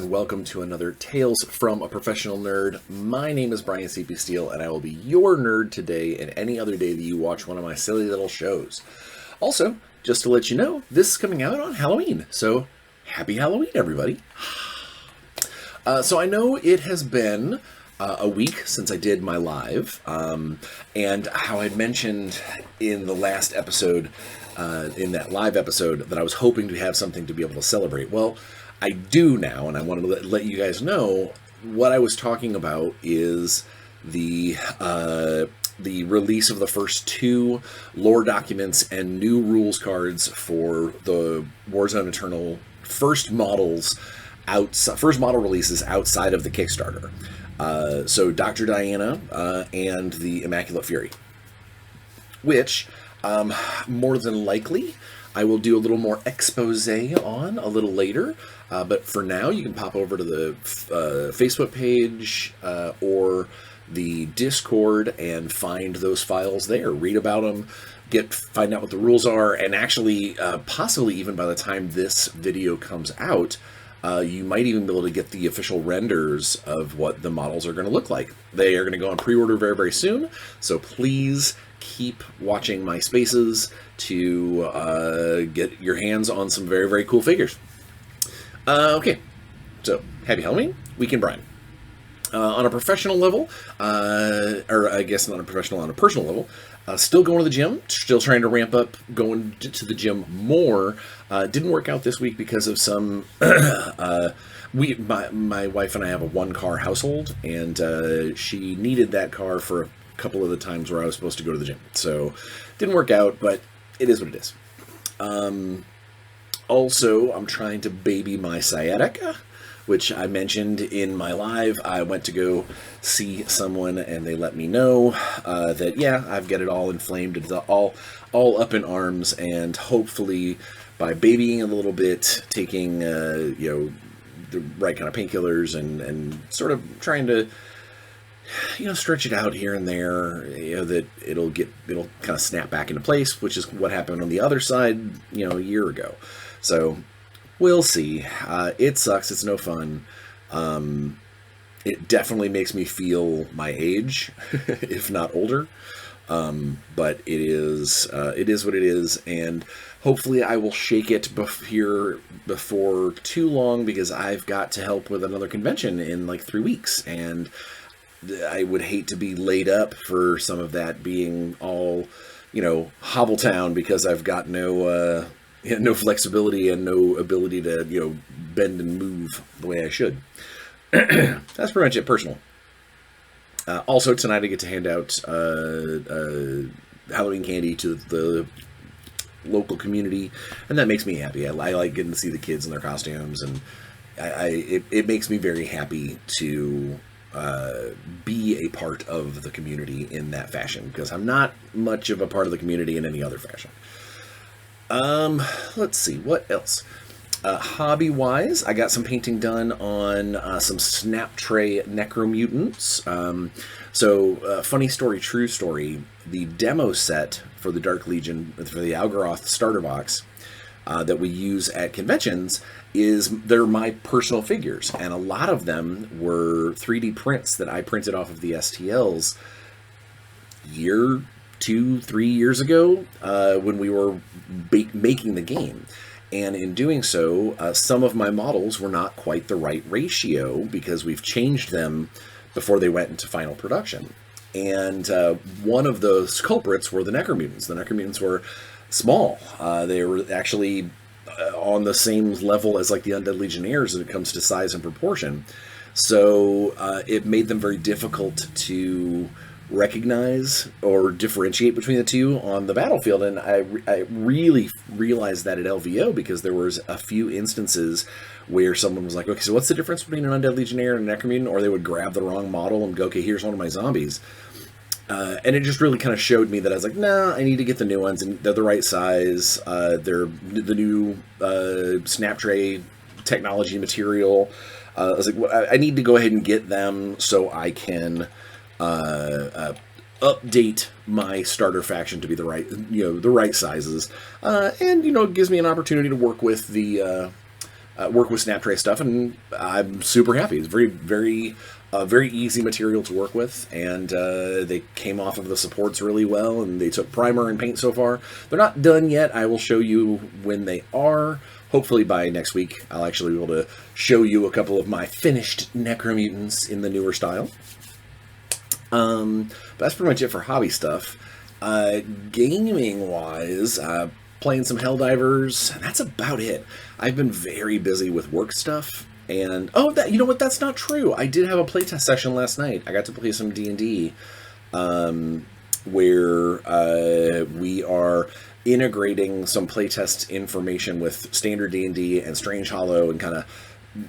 welcome to another Tales from a Professional Nerd. My name is BryanCPSteele, and I will be your nerd today and any other day that you watch one of my silly little shows. Also, just to let you know, this is coming out on Halloween, so happy Halloween, everybody. So I know it has been a week since I did my live, and how I'd mentioned in the last episode, in that live episode, that I was hoping to have something to be able to celebrate. Well, I do now, and I wanted to let you guys know what I was talking about is the release of the first two lore documents and new rules cards for the Warzone Eternal first model releases outside of the Kickstarter. So Dr. Diana and the Immaculate Fury, which more than likely I will do a little more expose on a little later. But for now, you can pop over to the Facebook page or the Discord and find those files there. Read about them, find out what the rules are, and actually, possibly even by the time this video comes out, you might even be able to get the official renders of what the models are going to look like. They are going to go on pre-order very, very soon, so please keep watching my spaces to get your hands on some very, very cool figures. Okay, so happy Halloween, Weekend Bryan. On a professional level, or I guess not a professional, on a personal level, still going to the gym, still trying to ramp up going to the gym more. Didn't work out this week because of some, my wife and I have a one-car household, and she needed that car for a couple of the times where I was supposed to go to the gym. So, didn't work out, but it is what it is. Also, I'm trying to baby my sciatica, which I mentioned in my live. I went to go see someone, and they let me know that, yeah, I've got it all inflamed. It's all up in arms, and hopefully by babying a little bit, taking, the right kind of painkillers and sort of trying to, stretch it out here and there, that it'll kind of snap back into place, which is what happened on the other side, a year ago. So, we'll see. It sucks. It's no fun. It definitely makes me feel my age, if not older. But it is what it is, and hopefully I will shake it here before too long, because I've got to help with another convention in like 3 weeks, and I would hate to be laid up for some of that being all, Hobbletown, because I've got no flexibility and no ability to, bend and move the way I should. That's pretty much it, personal. Also, tonight I get to hand out Halloween candy to the local community, and that makes me happy. I like getting to see the kids in their costumes, and it makes me very happy to be a part of the community in that fashion, because I'm not much of a part of the community in any other fashion. Let's see, what else? Hobby-wise, I got some painting done on some Snap Tray Necromutants. Funny story, true story, the demo set for the Dark Legion, for the Algaroth starter box, that we use at conventions, they're my personal figures, and a lot of them were 3D prints that I printed off of the STLs 2-3 years ago, when we were making the game. And in doing so, some of my models were not quite the right ratio, because we've changed them before they went into final production. And one of those culprits were the Necromutants. The Necromutants were small. They were actually on the same level as like the Undead Legionnaires when it comes to size and proportion. So it made them very difficult to recognize or differentiate between the two on the battlefield, and I really realized that at LVO, because there was a few instances where someone was like, okay, so what's the difference between an Undead Legionnaire and a Necromutant? Or they would grab the wrong model and go, okay, here's one of my zombies. And it just really kind of showed me that I was like, nah, I need to get the new ones, and they're the right size. They're the new Snap Tray technology material. I was like, well, I need to go ahead and get them so I can update my starter faction to be the right sizes, and it gives me an opportunity to work with the work with Snaptrace stuff, and I'm super happy. It's very easy material to work with, and they came off of the supports really well, and they took primer and paint so far. They're not done yet. I will show you when they are. Hopefully by next week, I'll actually be able to show you a couple of my finished Necromutants in the newer style. But that's pretty much it for hobby stuff. Gaming-wise, playing some Helldivers, and that's about it. I've been very busy with work stuff, and you know what? That's not true. I did have a playtest session last night. I got to play some D&D, where we are integrating some playtest information with standard D&D and Strange Hollow, and kind of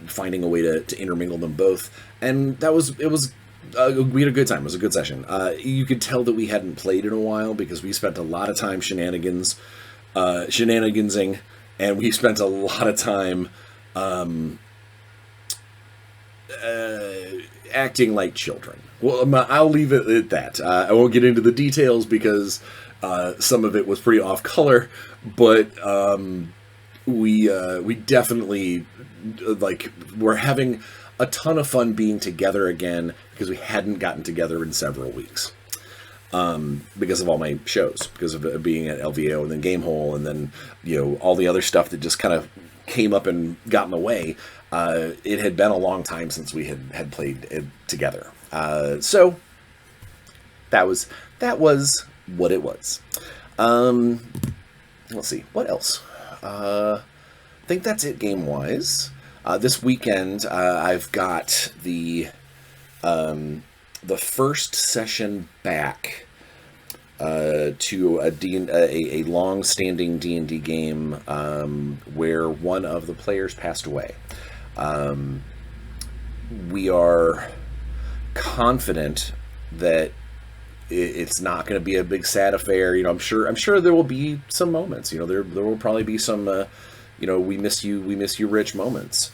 finding a way to intermingle them both. And we had a good time. It was a good session. You could tell that we hadn't played in a while because we spent a lot of time shenanigansing, and we spent a lot of time acting like children. Well, I'll leave it at that. I won't get into the details because some of it was pretty off color, but we definitely we're having a ton of fun being together again because we hadn't gotten together in several weeks. Because of all my shows, because of being at LVO and then Gamehole, and then all the other stuff that just kind of came up and got in the way. It had been a long time since we had played together. So that was what it was. Let's see, what else? I think that's it game-wise. This weekend, I've got the first session back to a long-standing D&D game where one of the players passed away. We are confident that it's not going to be a big sad affair. I'm sure there will be some moments. There will probably be some we miss you Rich moments.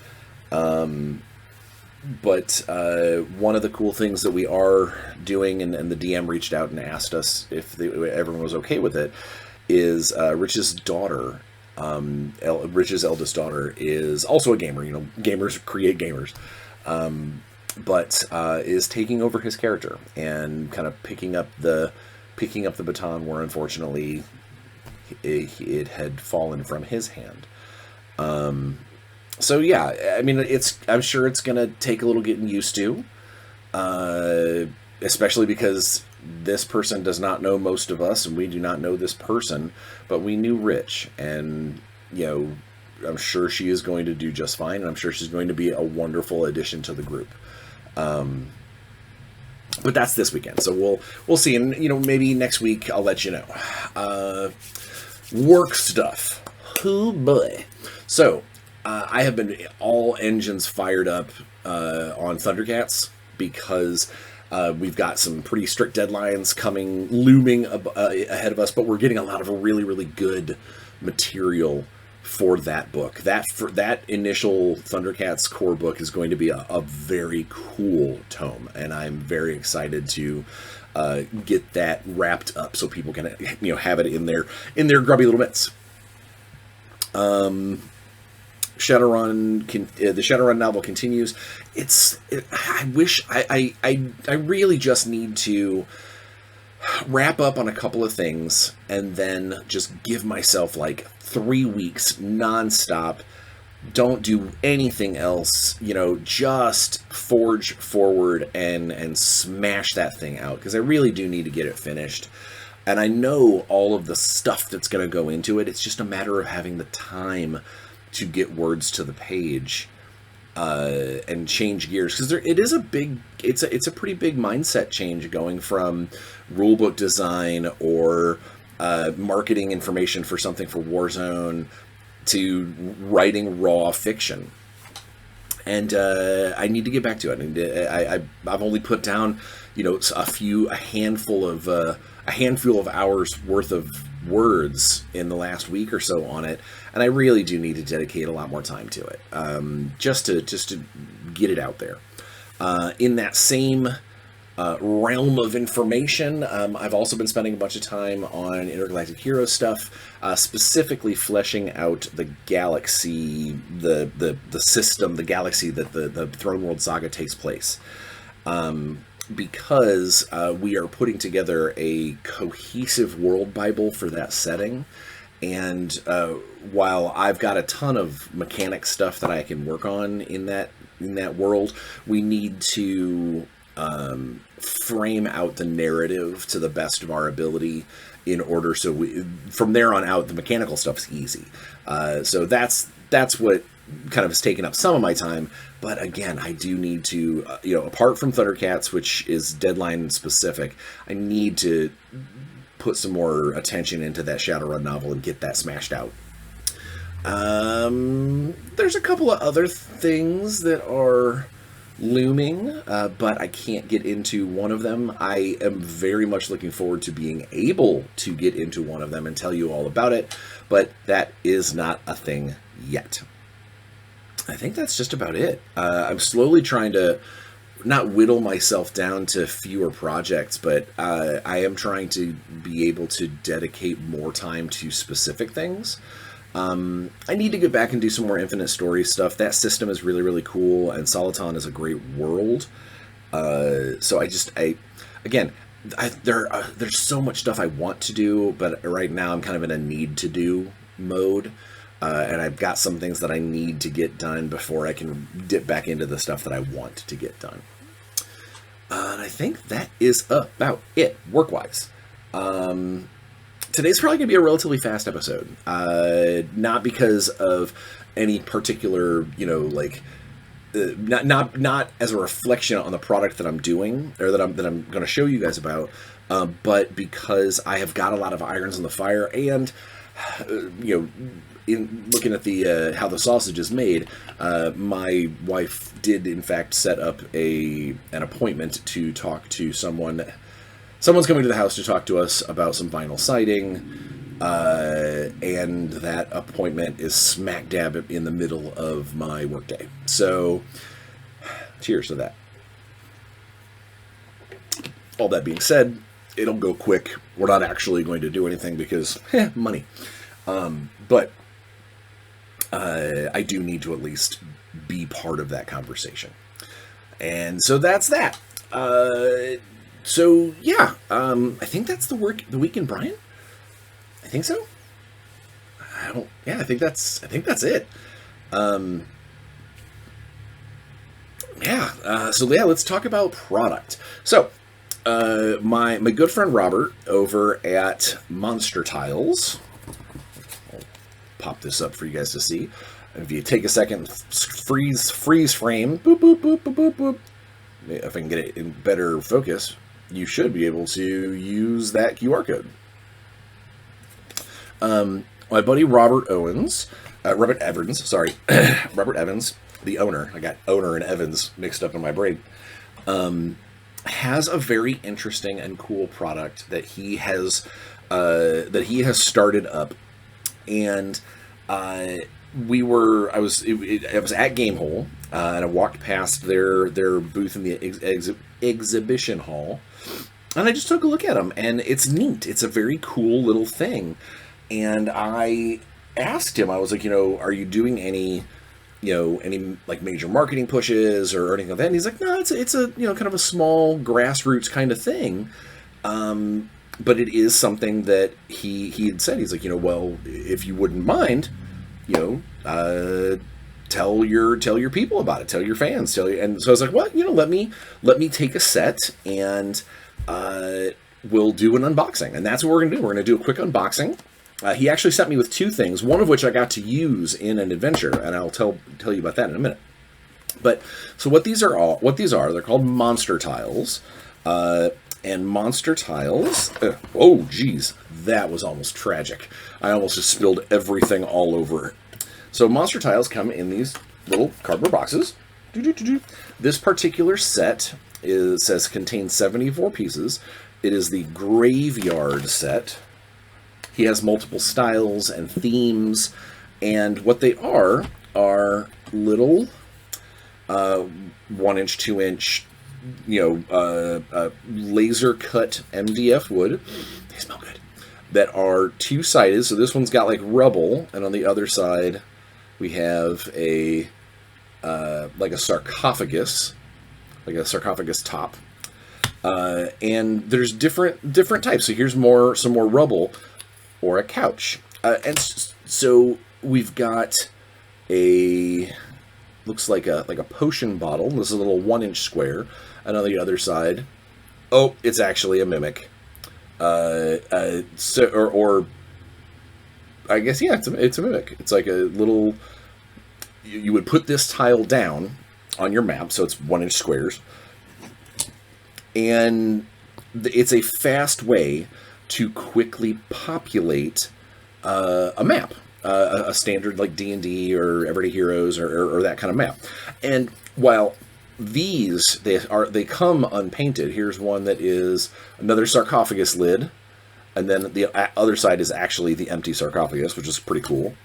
But one of the cool things that we are doing, and the DM reached out and asked us if everyone was okay with it, is Rich's daughter, Rich's eldest daughter, is also a gamer. Gamers create gamers, but is taking over his character and kind of picking up the baton where unfortunately it had fallen from his hand. So yeah, I mean, I'm sure it's gonna take a little getting used to, especially because this person does not know most of us, and we do not know this person, but we knew Rich, and I'm sure she is going to do just fine, and I'm sure she's going to be a wonderful addition to the group. But that's this weekend, so we'll see, and maybe next week I'll let you know. Work stuff. Oh boy. So. I have been all engines fired up on Thundercats because we've got some pretty strict deadlines looming ahead of us, but we're getting a lot of really, really good material for that book. That initial Thundercats core book is going to be a very cool tome, and I'm very excited to get that wrapped up so people can have it in their grubby little mitts. Shadowrun, the Shadowrun novel continues. I really just need to wrap up on a couple of things and then just give myself 3 weeks nonstop. Don't do anything else, just forge forward and smash that thing out, because I really do need to get it finished. And I know all of the stuff that's going to go into it. It's just a matter of having the time to get words to the page and change gears, because it's a pretty big mindset change going from rulebook design or marketing information for something for Warzone to writing raw fiction. And I need to get back to it. I've only put down a handful of hours worth of words in the last week or so on it, and I really do need to dedicate a lot more time to it, just to get it out there. In that same realm of information. I've also been spending a bunch of time on Intergalactic Hero stuff, specifically fleshing out the galaxy, the system, the galaxy that the Throne World Saga takes place. Because we are putting together a cohesive world Bible for that setting. And while I've got a ton of mechanic stuff that I can work on in that world, we need to frame out the narrative to the best of our ability in order so from there on out the mechanical stuff's easy. So that's what kind of has taken up some of my time. But again, I do need to, apart from Thundercats, which is deadline specific, I need to put some more attention into that Shadowrun novel and get that smashed out. There's a couple of other things that are looming, but I can't get into one of them. I am very much looking forward to being able to get into one of them and tell you all about it, but that is not a thing yet. I think that's just about it. I'm slowly trying to not whittle myself down to fewer projects, but I am trying to be able to dedicate more time to specific things. I need to get back and do some more Infinite Stories stuff. That system is really, really cool, and Soliton is a great world. So there's so much stuff I want to do, but right now I'm kind of in a need to do mode. And I've got some things that I need to get done before I can dip back into the stuff that I want to get done. And I think that is about it, work-wise. Today's probably going to be a relatively fast episode. Not because of any particular, not as a reflection on the product that I'm doing, or that I'm going to show you guys about, but because I have got a lot of irons in the fire, and, in looking at the how the sausage is made, my wife did in fact set up an appointment to talk to someone. Someone's coming to the house to talk to us about some vinyl siding, and that appointment is smack dab in the middle of my workday. So, cheers to that. All that being said, it'll go quick. We're not actually going to do anything because, money. But I do need to at least be part of that conversation. And so that's that. So yeah, I think that's the week in Bryan. I think so. I think that's it. Let's talk about product. So, my good friend Robert over at Monster Tiles. I'll pop this up for you guys to see. If you take a second, freeze frame, boop, boop, boop, boop, boop, boop. If I can get it in better focus, you should be able to use that QR code. My buddy Robert Evans, Robert Evans, the owner, I got owner and Evans mixed up in my brain, has a very interesting and cool product that he has started up. And I was at Gamehole, and I walked past their booth in the exhibition hall, and I just took a look at them, and it's neat. It's a very cool little thing. And I asked him, I was like, are you doing any like major marketing pushes or anything like that? And he's like, no, it's a kind of a small grassroots kind of thing. But it is something that he had said. He's like, well, if you wouldn't mind, tell your people about it, tell your fans, and so I was like, well, let me take a set and we'll do an unboxing, and that's what we're gonna do. We're gonna do a quick unboxing. He actually sent me with two things, one of which I got to use in an adventure, and I'll tell you about that in a minute. But so what these are, they're called Monster Tiles, and Monster Tiles. Oh, geez, that was almost tragic. I almost just spilled everything all over it. So Monster Tiles come in these little cardboard boxes. This particular set says contains 74 pieces. It is the Graveyard set. He has multiple styles and themes, and what they are little 1-inch, 2-inch laser cut MDF wood. They smell good. That are two-sided. So this one's got like rubble, and on the other side we have a like a sarcophagus top. And there's different types. So here's some more rubble, or a couch. So we've got looks like a potion bottle. This is a little 1-inch square. And on the other side, oh, it's actually a mimic. I guess, yeah, it's a mimic. It's like a little. You would put this tile down on your map, so it's 1-inch squares, and it's a fast way to quickly populate a map, a standard like D&D or Everyday Heroes or that kind of map. And while these they come unpainted, here's one that is another sarcophagus lid, and then the other side is actually the empty sarcophagus, which is pretty cool.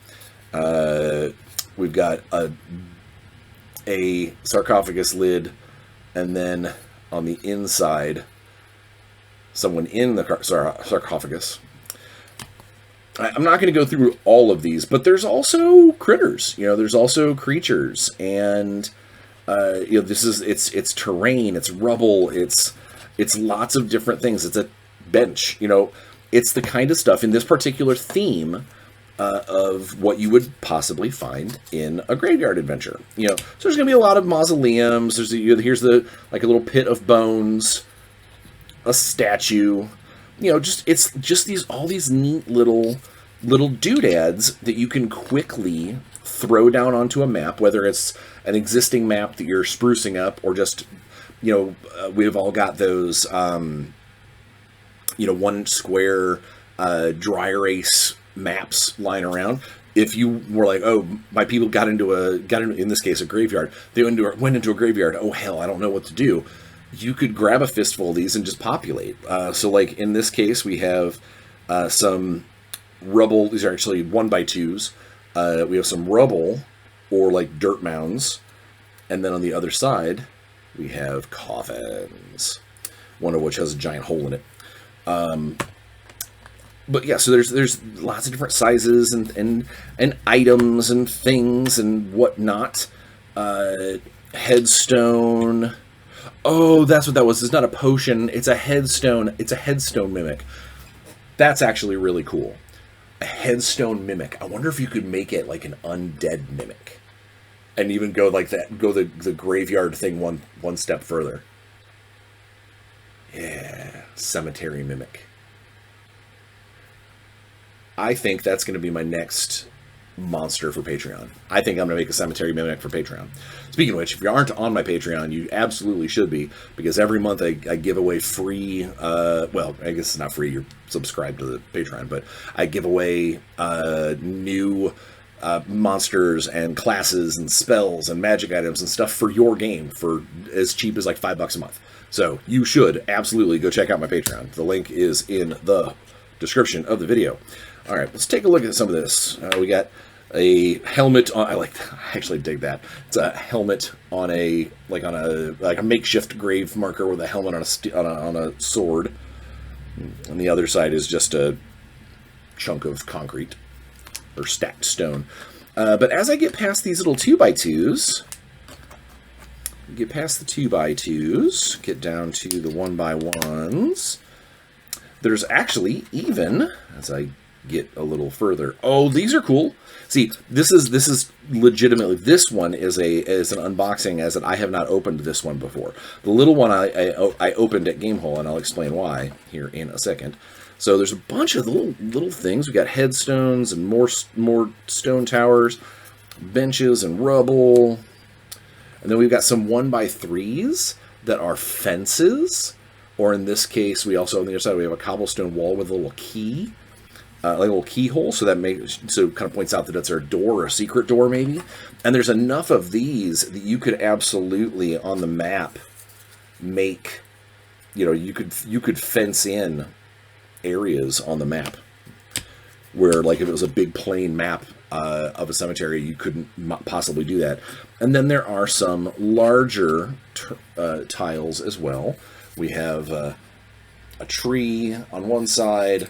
We've got a sarcophagus lid, and then on the inside, someone in the sarcophagus. I'm not going to go through all of these, but there's also critters. There's also creatures, and it's terrain, it's rubble, it's lots of different things. It's a bench. It's the kind of stuff in this particular theme of what you would possibly find in a graveyard adventure. So there's going to be a lot of mausoleums. Here's a little pit of bones, a statue. It's just all these neat little doodads that you can quickly throw down onto a map, whether it's an existing map that you're sprucing up, or just we've all got those 1-inch square dry erase maps lying around. If you were like, oh, my people got into in this case a graveyard, they went into a graveyard, oh hell, I don't know what to do, you could grab a fistful of these and just populate. So like in this case we have some rubble. These are actually 1x2s. We have some rubble, or like dirt mounds, and then on the other side we have coffins, one of which has a giant hole in it. But yeah, so there's lots of different sizes and items and things and whatnot. Headstone. Oh, that's what that was. It's not a potion. It's a headstone. It's a headstone mimic. That's actually really cool. A headstone mimic. I wonder if you could make it like an undead mimic, and even go like that. Go the graveyard thing one step further. Yeah, cemetery mimic. I think that's going to be my next monster for Patreon. I think I'm going to make a cemetery mimic for Patreon. Speaking of which, if you aren't on my Patreon, you absolutely should be, because every month I give away free, well, I guess it's not free, you're subscribed to the Patreon, but I give away new monsters and classes and spells and magic items and stuff for your game for as cheap as like $5 a month. So you should absolutely go check out my Patreon. The link is in the description of the video. All right, let's take a look at some of this. We got a helmet on. I actually dig that. It's a helmet on a makeshift grave marker with a helmet on a sword. And the other side is just a chunk of concrete or stacked stone. But as I get past these little 2x2s, get past the 2x2s, get down to the 1x1s. There's actually even, as I get a little further, oh, these are cool. See, this is legitimately, this one is an unboxing, as that I have not opened this one before. The little one I opened at Gamehole, and I'll explain why here in a second. So there's a bunch of little things. We got headstones and more stone towers, benches and rubble, and then we've got some 1x3s that are fences. Or in this case, we also on the other side we have a cobblestone wall with a little key, like a little keyhole. So kind of points out that it's a door, or a secret door maybe. And there's enough of these that you could absolutely on the map make, you could fence in areas on the map. where like if it was a big plain map of a cemetery, you couldn't possibly do that. And then there are some larger tiles as well. We have a tree on one side.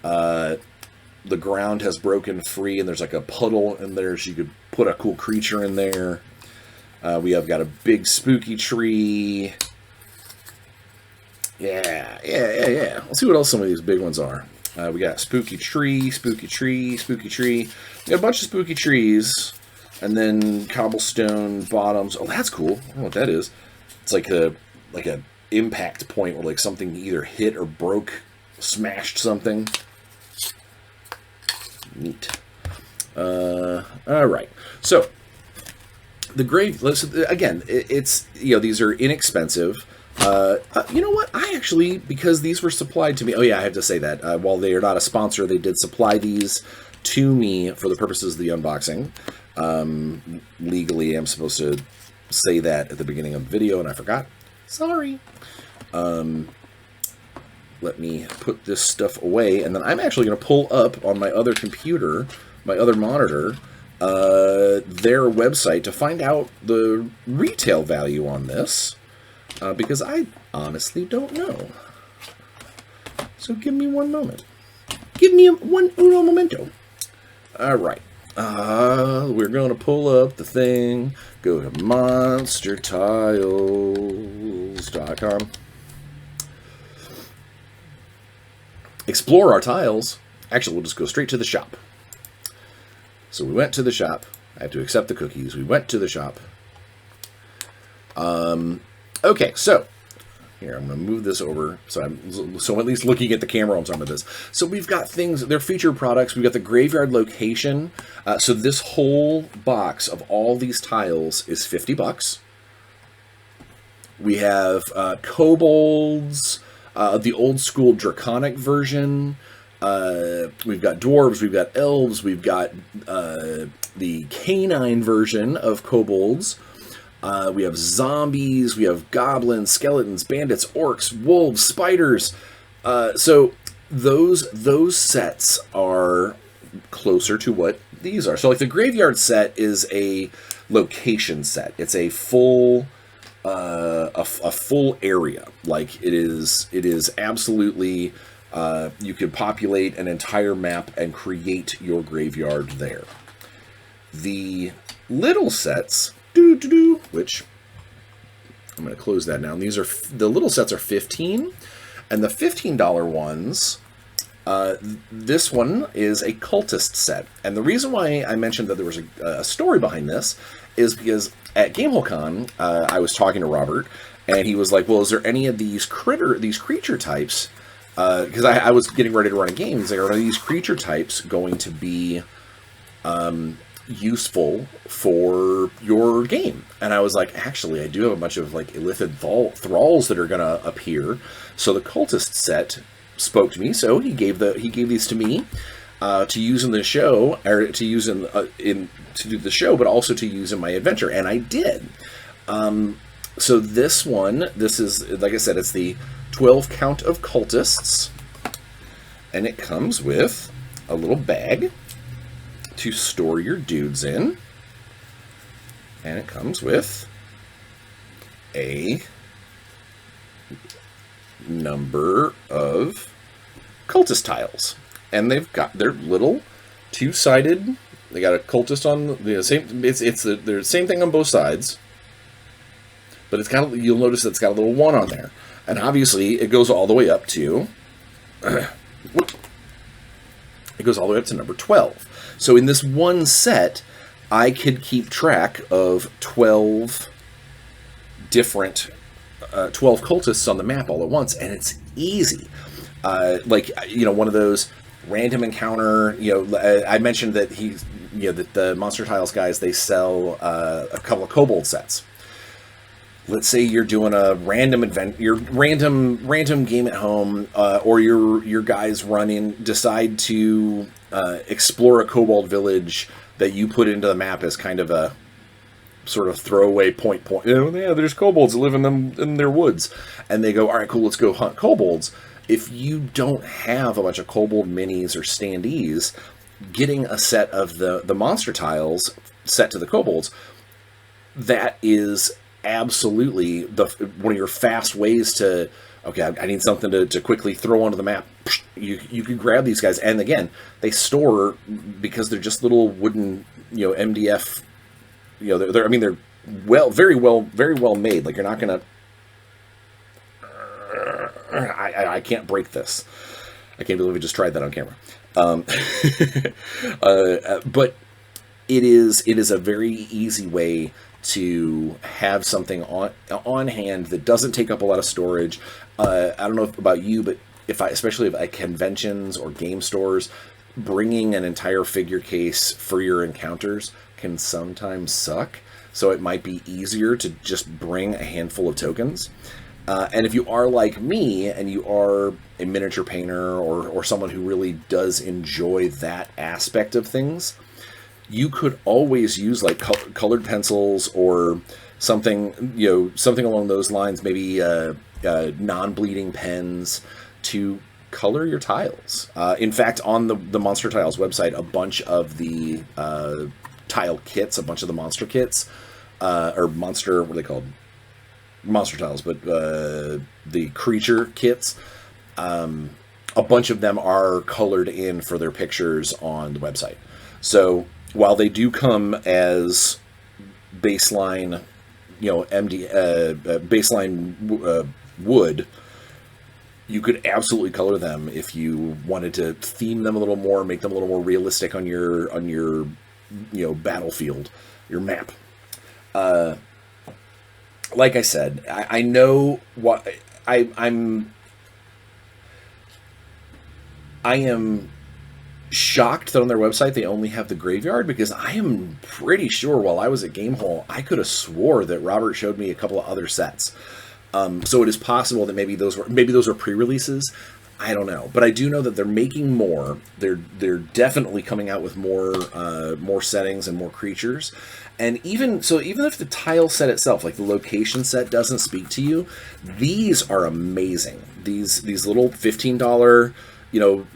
The ground has broken free, and there's like a puddle in there, so you could put a cool creature in there. We have got a big spooky tree. Yeah. Let's see what else some of these big ones are. We got spooky tree, spooky tree, spooky tree. We got a bunch of spooky trees, and then cobblestone bottoms. Oh, that's cool. I don't know what that is. It's like a impact point where like something either hit or broke, smashed something. Neat. All right. So the grave. Again, it's these are inexpensive. You know what? I actually, because these were supplied to me. Oh yeah, I have to say that. While they are not a sponsor, they did supply these to me for the purposes of the unboxing. Legally, I'm supposed to say that at the beginning of the video, and I forgot. Sorry. Let me put this stuff away, and then I'm actually going to pull up on my other computer, my other monitor, their website to find out the retail value on this, because I honestly don't know. So give me one moment. Give me uno momento. All right. We're going to pull up the thing, go to monstertiles.com. Explore our tiles. Actually, we'll just go straight to the shop. So we went to the shop. I have to accept the cookies. We went to the shop. Okay, so here, I'm going to move this over. So I'm at least looking at the camera on some of this. So we've got things, they're featured products. We've got the graveyard location. So this whole box of all these tiles is $50. We have kobolds, the old school draconic version. We've got dwarves, we've got elves, we've got the canine version of kobolds. We have zombies, we have goblins, skeletons, bandits, orcs, wolves, spiders. So those sets are closer to what these are. So like the graveyard set is a location set. It's a full a full area. Like it is absolutely you could populate an entire map and create your graveyard there. The little sets, which I'm going to close that now. And these are the little sets are $15, and the $15 ones. This one is a cultist set, and the reason why I mentioned that there was a story behind this is because at GameholeCon, I was talking to Robert, and he was like, "Well, is there any of these creature types?" Because I was getting ready to run a game. He's like, "Are these creature types going to be useful for your game?" And I was like, "Actually, I do have a bunch of like illithid thralls that are going to appear." So the cultist set spoke to me, so he gave these to me to use in the show, or to use to do the show, but also to use in my adventure, and I did. So this is, like I said, it's the 12 count of cultists, and it comes with a little bag to store your dudes in, and it comes with a number of cultist tiles, and they've got their little two-sided. They got a cultist on the same. It's the same thing on both sides, but it's got. You'll notice that it's got a little 1 on there, and obviously it goes all the way up to. It goes all the way up to number 12. So in this one set, I could keep track of 12 different 12 cultists on the map all at once, and it's easy. Like, one of those random encounter, I mentioned that that the Monster Tiles guys, they sell a couple of kobold sets. Let's say you're doing a random event, your random game at home, or your guys decide to explore a kobold village that you put into the map as kind of a sort of throwaway point. Yeah, there's kobolds that live in their woods, and they go, all right, cool, let's go hunt kobolds. if you don't have a bunch of kobold minis or standees, getting a set of the monster tiles set to the kobolds, that is absolutely one of your fast ways to, okay, I need something to quickly throw onto the map. You can grab these guys, and again, they store, because they're just little wooden, MDF. They're very well made. Like, you're not gonna. I can't break this. I can't believe we just tried that on camera. But it is a very easy way to have something on hand that doesn't take up a lot of storage. I don't know about you, but especially at conventions or game stores, bringing an entire figure case for your encounters can sometimes suck. So it might be easier to just bring a handful of tokens. And if you are like me and you are a miniature painter or someone who really does enjoy that aspect of things, you could always use like colored pencils or something, something along those lines, maybe non-bleeding pens to color your tiles. In fact, on the Monster Tiles website, a bunch of the tile kits, a bunch of the monster kits, or monster, what are they called? Monster tiles, but the creature kits, a bunch of them are colored in for their pictures on the website. So while they do come as baseline, baseline wood, you could absolutely color them if you wanted to theme them a little more, make them a little more realistic on your battlefield, your map. Like I said, I know what I am shocked that on their website they only have the graveyard, because I am pretty sure while I was at Game Hole, I could have swore that Robert showed me a couple of other sets. So it is possible that maybe those were pre-releases. I don't know, but I do know that they're making more. They're definitely coming out with more settings and more creatures. And even if the tile set itself, like the location set, doesn't speak to you, these are amazing. These little $15,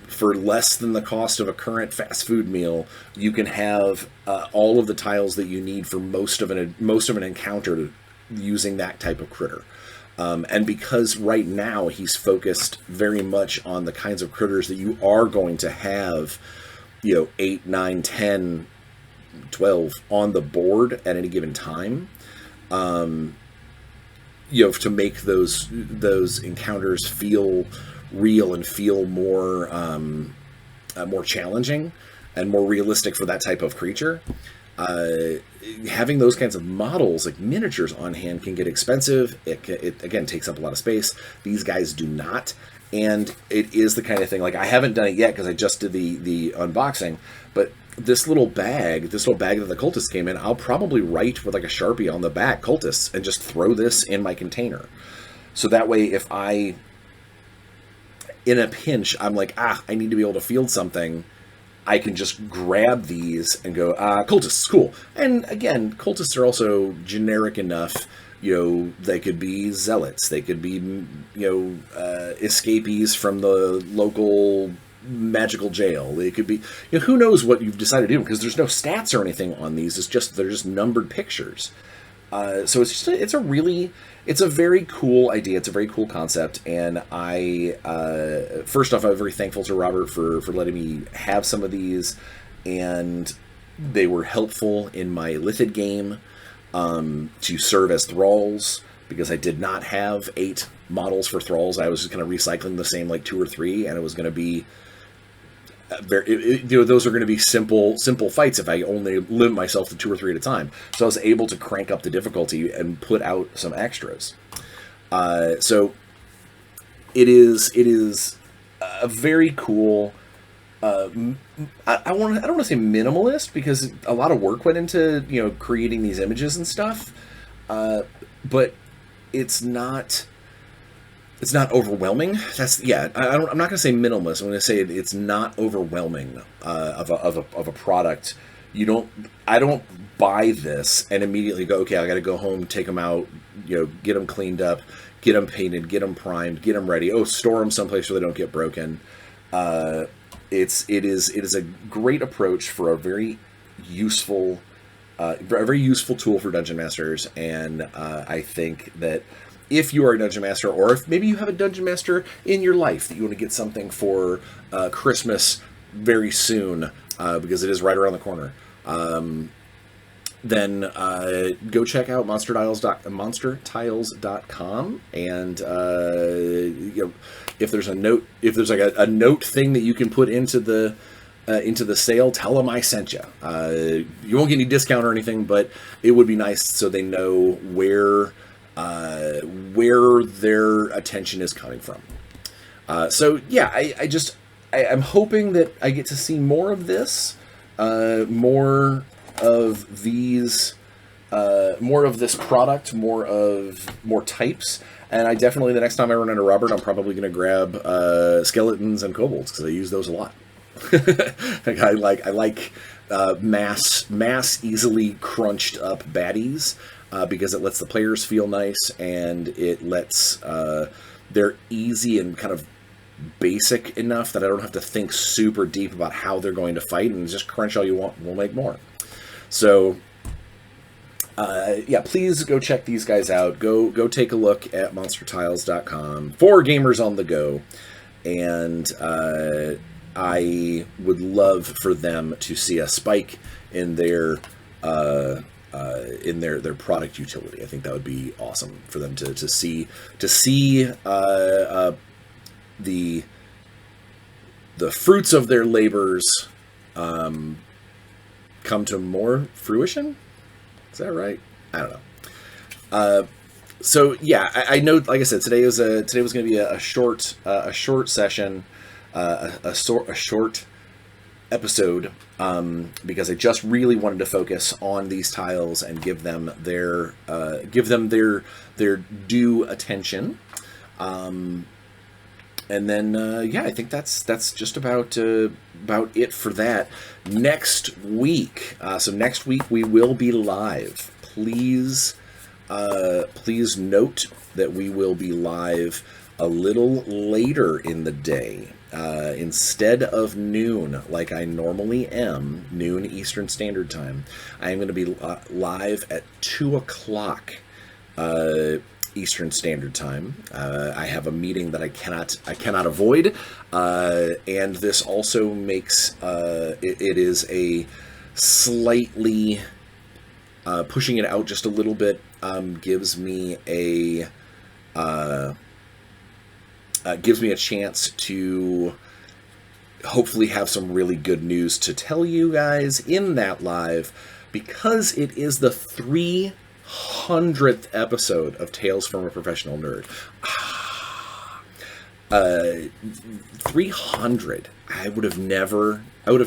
for less than the cost of a current fast food meal, you can have all of the tiles that you need for most of an encounter using that type of critter. And because right now he's focused very much on the kinds of critters that you are going to have, 8, 9, 10, 12 on the board at any given time, to make those encounters feel real and feel more challenging and more realistic for that type of creature. Having those kinds of models, like miniatures on hand, can get expensive. It again takes up a lot of space. These guys do not, and it is the kind of thing, like, I haven't done it yet because I just did the unboxing, but this little bag that the cultists came in, I'll probably write with like a Sharpie on the back, cultists, and just throw this in my container. So that way, if I, in a pinch, I'm like, I need to be able to field something, I can just grab these and go, cultists, cool. And again, cultists are also generic enough, they could be zealots, they could be, escapees from the local magical jail. They could be, who knows what you've decided to do, because there's no stats or anything on these. They're just numbered pictures. So it's a very cool idea. It's a very cool concept, and I first off, I'm very thankful to Robert for letting me have some of these, and they were helpful in my Lithid game to serve as thralls, because I did not have 8 models for thralls. I was just kind of recycling the same, like 2 or 3, and it was going to be those are going to be simple fights if I only limit myself to 2 or 3 at a time. So I was able to crank up the difficulty and put out some extras. So it is a very cool. I don't want to say minimalist, because a lot of work went into creating these images and stuff, but it's not overwhelming. I'm not going to say minimalist. I'm going to say it's not overwhelming of a product. I don't buy this and immediately go, okay, I got to go home, take them out, get them cleaned up, get them painted, get them primed, get them ready. Oh, store them someplace where they don't get broken. It is a great approach for a very useful tool for dungeon masters, and I think that if you are a dungeon master, or if maybe you have a dungeon master in your life that you want to get something for Christmas very soon, because it is right around the corner, then go check out monstertiles.com, and if there's like a note thing that you can put into the sale, tell them I sent you. You won't get any discount or anything, but it would be nice so they know where their attention is coming from. So yeah, I'm hoping that I get to see more of this, more of this product, more types. And I definitely, the next time I run into Robert, I'm probably going to grab skeletons and kobolds, because I use those a lot. I like mass easily crunched up baddies, because it lets the players feel nice, and it lets they're easy and kind of basic enough that I don't have to think super deep about how they're going to fight, and just crunch all you want, we'll make more. So yeah, please go check these guys out. Go take a look at monstertiles.com for gamers on the go, and I would love for them to see a spike in their product utility. I think that would be awesome for them to see the fruits of their labors come to more fruition. Is that right? I don't know. So yeah, I know. Like I said, today was going to be a short session, a short episode, because I just really wanted to focus on these tiles and give them their due attention. And then yeah, I think that's just about it for that. Next week, so next week we will be live. Please note that we will be live a little later in the day. Instead of noon, like I normally am, noon Eastern Standard Time, I am going to be live at 2 o'clock Eastern Standard Time. I have a meeting that I cannot avoid, and this also makes it is a slightly pushing it out just a little bit, gives me a chance to hopefully have some really good news to tell you guys in that live, because it is the 300th episode of Tales from a Professional Nerd. 300. I would have never in a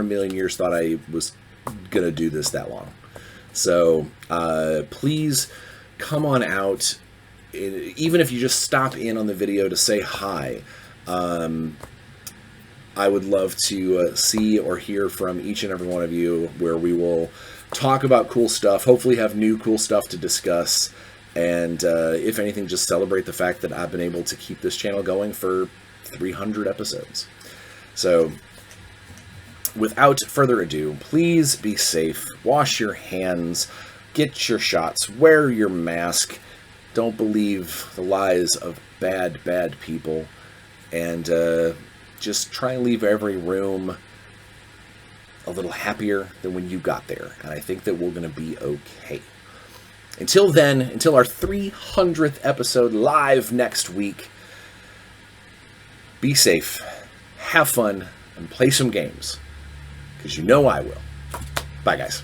million years thought I was gonna do this that long. So please come on out, even if you just stop in on the video to say hi. I would love to see or hear from each and every one of you, where we will talk about cool stuff, hopefully have new cool stuff to discuss, and if anything, just celebrate the fact that I've been able to keep this channel going for 300 episodes. So without further ado, please be safe, wash your hands, get your shots, wear your mask, don't believe the lies of bad people, and just try and leave every room a little happier than when you got there. And I think that we're going to be okay. Until then, until our 300th episode live next week, be safe, have fun, and play some games, because you know I will. Bye, guys.